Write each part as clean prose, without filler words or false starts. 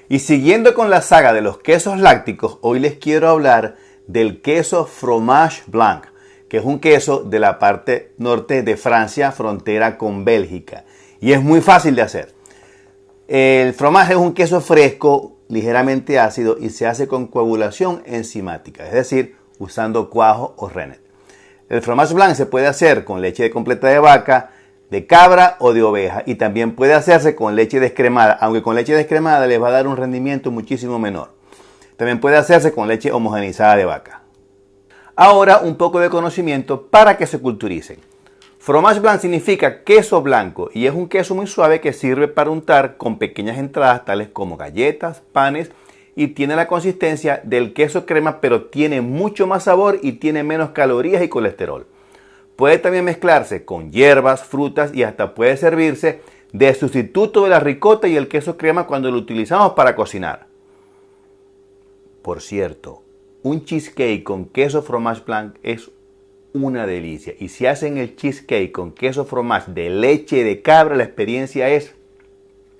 Y siguiendo con la saga de los quesos lácticos, hoy les quiero hablar del queso fromage blanc, que es un queso de la parte norte de Francia, frontera con Bélgica. Y es muy fácil de hacer. El fromage es un queso fresco, ligeramente ácido y se hace con coagulación enzimática, es decir, usando cuajo o rennet. El fromage blanc se puede hacer con leche completa de vaca, de cabra o de oveja, y también puede hacerse con leche descremada, aunque con leche descremada les va a dar un rendimiento muchísimo menor. También puede hacerse con leche homogeneizada de vaca. Ahora un poco de conocimiento para que se culturicen. Fromage blanc significa queso blanco y es un queso muy suave que sirve para untar con pequeñas entradas tales como galletas, panes, y tiene la consistencia del queso crema, pero tiene mucho más sabor y tiene menos calorías y colesterol. Puede también mezclarse con hierbas, frutas y hasta puede servirse de sustituto de la ricota y el queso crema cuando lo utilizamos para cocinar. Por cierto, un cheesecake con queso fromage blanc es una delicia. Y si hacen el cheesecake con queso fromage de leche de cabra, la experiencia es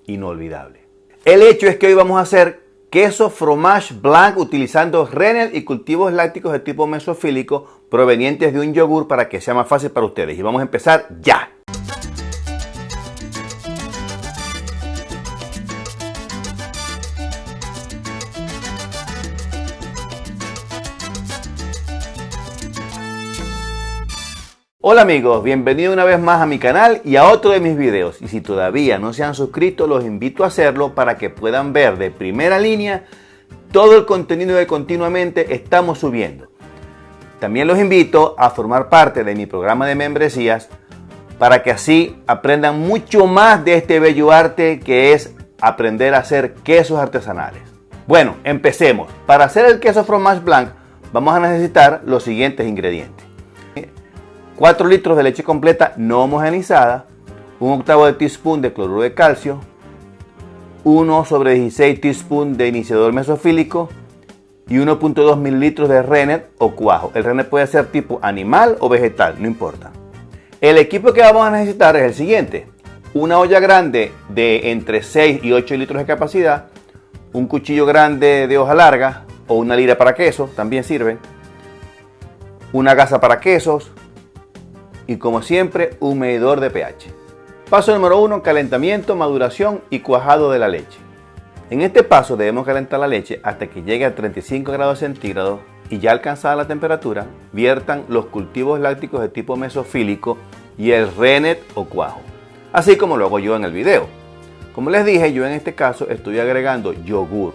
inolvidable. El hecho es que hoy vamos a hacer queso fromage blanc utilizando rennet y cultivos lácticos de tipo mesofílico provenientes de un yogur para que sea más fácil para ustedes. Y vamos a empezar ya. Hola amigos, bienvenidos una vez más a mi canal y a otro de mis videos. Y si todavía no se han suscrito, los invito a hacerlo para que puedan ver de primera línea todo el contenido que continuamente estamos subiendo. También los invito a formar parte de mi programa de membresías para que así aprendan mucho más de este bello arte que es aprender a hacer quesos artesanales. Bueno, empecemos. Para hacer el queso fromage blanc vamos a necesitar los siguientes ingredientes. 4 litros de leche completa no homogeneizada, 1/8 de teaspoon de cloruro de calcio, 1/16 teaspoon de iniciador mesofílico y 1.2 mililitros de rennet o cuajo. El rennet puede ser tipo animal o vegetal, no importa. El equipo que vamos a necesitar es el siguiente: una olla grande de entre 6 y 8 litros de capacidad, un cuchillo grande de hoja larga o una lira para queso, también sirve, una gasa para quesos, y como siempre un medidor de pH. Paso número 1, calentamiento, maduración y cuajado de la leche. En este paso debemos calentar la leche hasta que llegue a 35 grados centígrados y ya alcanzada la temperatura, viertan los cultivos lácticos de tipo mesofílico y el rennet o cuajo, así como lo hago yo en el video. Como les dije, yo en este caso estoy agregando yogur.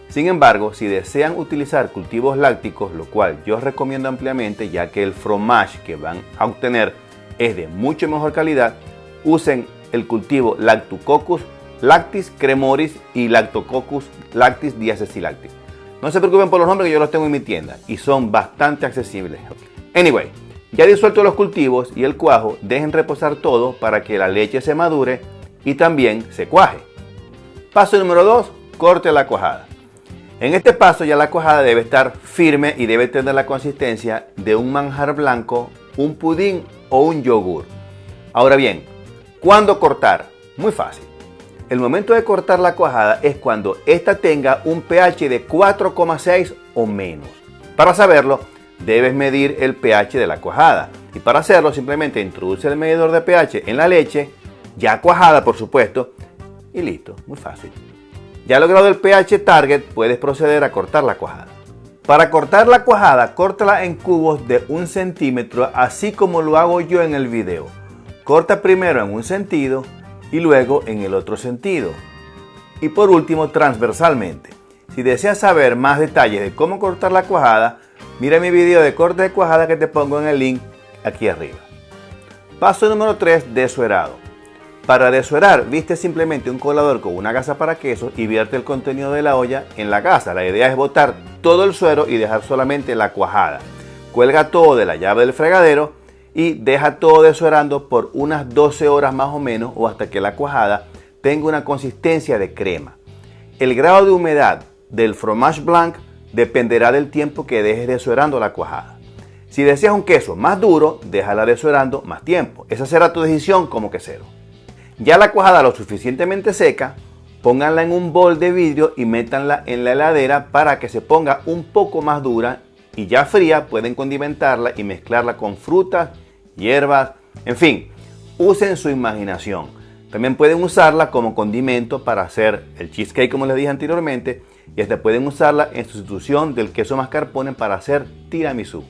Sin embargo, si desean utilizar cultivos lácticos, lo cual yo recomiendo ampliamente ya que el fromage que van a obtener es de mucho mejor calidad, usen el cultivo Lactococcus lactis cremoris y Lactococcus lactis diacessilactis. No se preocupen por los nombres, que yo los tengo en mi tienda y son bastante accesibles. Anyway, ya disuelto los cultivos y el cuajo, dejen reposar todo para que la leche se madure y también se cuaje. Paso número 2, corte la cuajada. En este paso ya la cuajada debe estar firme y debe tener la consistencia de un manjar blanco, un pudín o un yogur. Ahora bien, ¿cuándo cortar? Muy fácil. El momento de cortar la cuajada es cuando ésta tenga un pH de 4,6 o menos. Para saberlo, debes medir el pH de la cuajada. Y para hacerlo, simplemente introduce el medidor de pH en la leche, ya cuajada por supuesto, y listo, muy fácil. Ya logrado el pH target, puedes proceder a cortar la cuajada. Para cortar la cuajada, córtala en cubos de 1 centímetro, así como lo hago yo en el video. Corta primero en un sentido y luego en el otro sentido. Y por último, transversalmente. Si deseas saber más detalles de cómo cortar la cuajada, mira mi video de corte de cuajada que te pongo en el link aquí arriba. Paso número 3, desuerado. Para desuerar, viste simplemente un colador con una gasa para quesos y vierte el contenido de la olla en la gasa. La idea es botar todo el suero y dejar solamente la cuajada. Cuelga todo de la llave del fregadero y deja todo desuerando por unas 12 horas más o menos, o hasta que la cuajada tenga una consistencia de crema. El grado de humedad del fromage blanc dependerá del tiempo que dejes desuerando la cuajada. Si deseas un queso más duro, déjala desuerando más tiempo. Esa será tu decisión como quesero. Ya la cuajada lo suficientemente seca, Pónganla en un bol de vidrio y métanla en la heladera para que se ponga un poco más dura, y ya fría pueden condimentarla y mezclarla con frutas, hierbas, en fin, usen su imaginación. También pueden usarla como condimento para hacer el cheesecake, como les dije anteriormente, y hasta pueden usarla en sustitución del queso mascarpone para hacer tiramisú.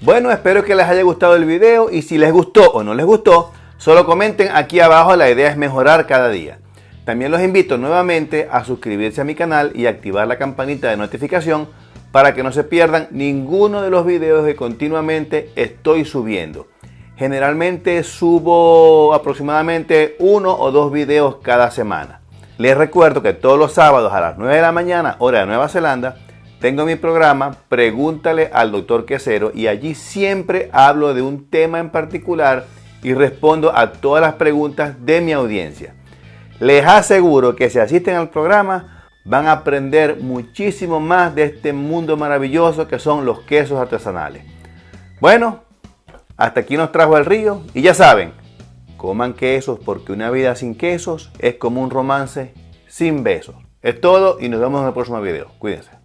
Bueno, espero que les haya gustado el video, y si les gustó o no les gustó, solo comenten aquí abajo. La idea es mejorar cada día. También los invito nuevamente a suscribirse a mi canal y activar la campanita de notificación para que no se pierdan ninguno de los videos que continuamente estoy subiendo. Generalmente subo aproximadamente 1 o 2 videos cada semana. Les recuerdo que todos los sábados a las 9 de la mañana, hora de Nueva Zelanda, tengo mi programa Pregúntale al Dr. Quesero, y allí siempre hablo de un tema en particular y respondo a todas las preguntas de mi audiencia. Les aseguro que si asisten al programa van a aprender muchísimo más de este mundo maravilloso que son los quesos artesanales. Bueno, hasta aquí nos trajo el río, y ya saben, coman quesos porque una vida sin quesos es como un romance sin besos. Es todo, y nos vemos en el próximo video. Cuídense.